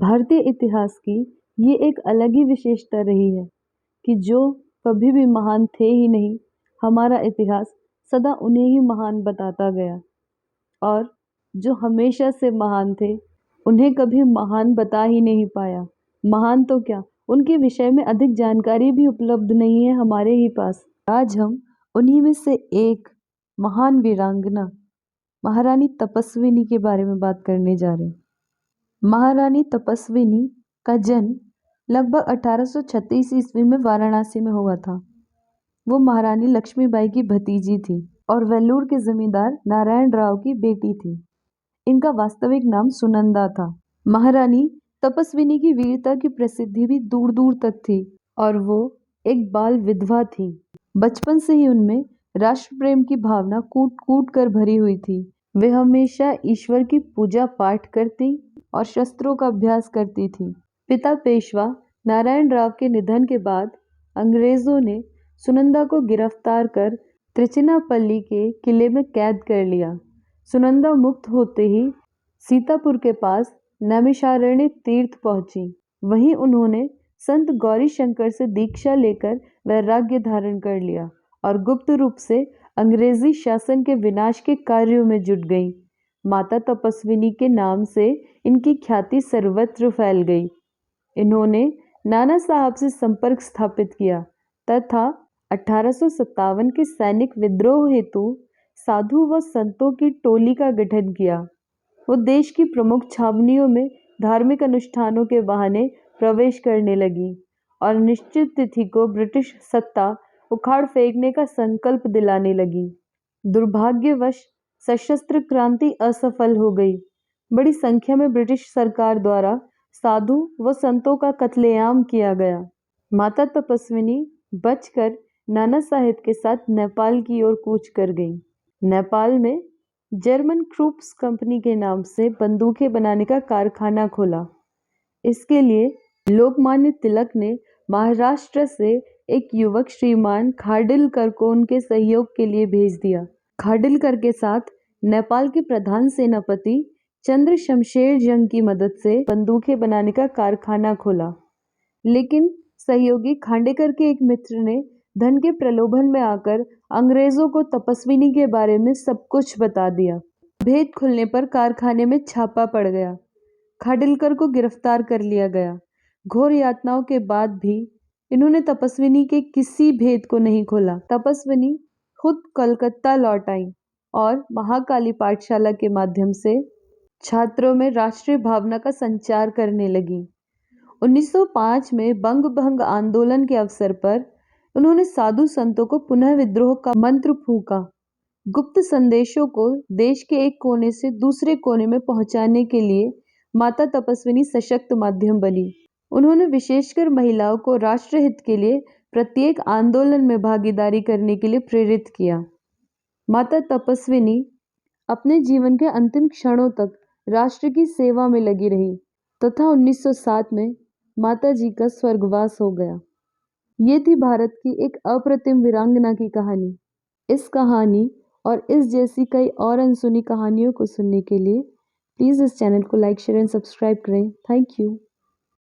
भारतीय इतिहास की ये एक अलग ही विशेषता रही है कि जो कभी भी महान थे ही नहीं, हमारा इतिहास सदा उन्हें ही महान बताता गया और जो हमेशा से महान थे, उन्हें कभी महान बता ही नहीं पाया। महान तो क्या, उनके विषय में अधिक जानकारी भी उपलब्ध नहीं है हमारे ही पास। आज हम उन्हीं में से एक महान वीरांगना महारानी तपस्विनी के बारे में बात करने जा रहे हैं। महारानी तपस्विनी का जन्म लगभग 1836 ईस्वी में वाराणसी में हुआ था। वो महारानी लक्ष्मीबाई की भतीजी थी और वेल्लूर के जमींदार नारायण राव की बेटी थी। इनका वास्तविक नाम सुनंदा था। महारानी तपस्विनी की वीरता की प्रसिद्धि भी दूर दूर तक थी और वो एक बाल विधवा थी। बचपन से ही उनमें राष्ट्र प्रेम की भावना कूट कूट कर भरी हुई थी। वे हमेशा ईश्वर की पूजा पाठ करती और शस्त्रों का अभ्यास करती थी। पिता पेशवा नारायण राव के निधन के बाद अंग्रेजों ने सुनंदा को गिरफ्तार कर त्रिचिनापल्ली के किले में कैद कर लिया। सुनंदा मुक्त होते ही सीतापुर के पास नैमिषारण्य तीर्थ पहुंची। वहीं उन्होंने संत गौरी शंकर से दीक्षा लेकर वैराग्य धारण कर लिया और गुप्त रूप से अंग्रेजी शासन के विनाश के कार्यों में जुट गई। माता तपस्विनी के नाम से इनकी ख्याति सर्वत्र फैल गई। इन्होंने नाना साहब से संपर्क स्थापित किया तथा 1857 के सैनिक विद्रोह हेतु साधु व संतों की टोली का गठन किया। वो देश की प्रमुख छावनियों में धार्मिक अनुष्ठानों के बहाने प्रवेश करने लगी और निश्चित तिथि को ब्रिटिश सत्ता उखाड़ फेंकने का संकल्प दिलाने लगी। दुर्भाग्यवश सशस्त्र क्रांति असफल हो गई। बड़ी संख्या में ब्रिटिश सरकार द्वारा साधु व संतों का कत्लेआम किया गया। माता तपस्विनी बचकर नाना साहेब के साथ नेपाल की ओर कूच कर गई। नेपाल में जर्मन क्रूप्स कंपनी के नाम से बंदूकें बनाने का कारखाना खोला। इसके लिए लोकमान्य तिलक ने महाराष्ट्र से एक युवक श्रीमान खाडिलकर को उनके सहयोग के लिए भेज दिया। खाडिलकर के साथ नेपाल के प्रधान सेनापति चंद्र शमशेर जंग की मदद से बंदूकें बनाने का कारखाना खोला, लेकिन सहयोगी खांडेकर के एक मित्र ने धन के प्रलोभन में आकर अंग्रेजों को तपस्विनी के बारे में सब कुछ बता दिया। भेद खुलने पर कारखाने में छापा पड़ गया। खाडिलकर को गिरफ्तार कर लिया गया। घोर यातनाओं के बाद भी इन्होंने तपस्विनी के किसी भेद को नहीं खोला। तपस्विनी खुद कलकत्ता लौट आई और महाकाली पाठशाला के माध्यम से छात्रों में राष्ट्रीय भावना का संचार करने लगी। 1905 में बंग भंग आंदोलन के अवसर पर उन्होंने साधु संतों को पुनः विद्रोह का मंत्र फूंका। गुप्त संदेशों को देश के एक कोने से दूसरे कोने में पहुंचाने के लिए माता तपस्विनी सशक्त माध्यम बनी। उन्होंने विशेषकर महिलाओं को राष्ट्रहित के लिए प्रत्येक आंदोलन में भागीदारी करने के लिए प्रेरित किया। माता तपस्विनी अपने जीवन के अंतिम क्षणों तक राष्ट्र की सेवा में लगी रही तथा 1907 में माता जी का स्वर्गवास हो गया। ये थी भारत की एक अप्रतिम वीरांगना की कहानी। इस कहानी और इस जैसी कई और अनसुनी कहानियों को सुनने के लिए प्लीज़ इस चैनल को लाइक, शेयर एंड सब्सक्राइब करें। Thank you.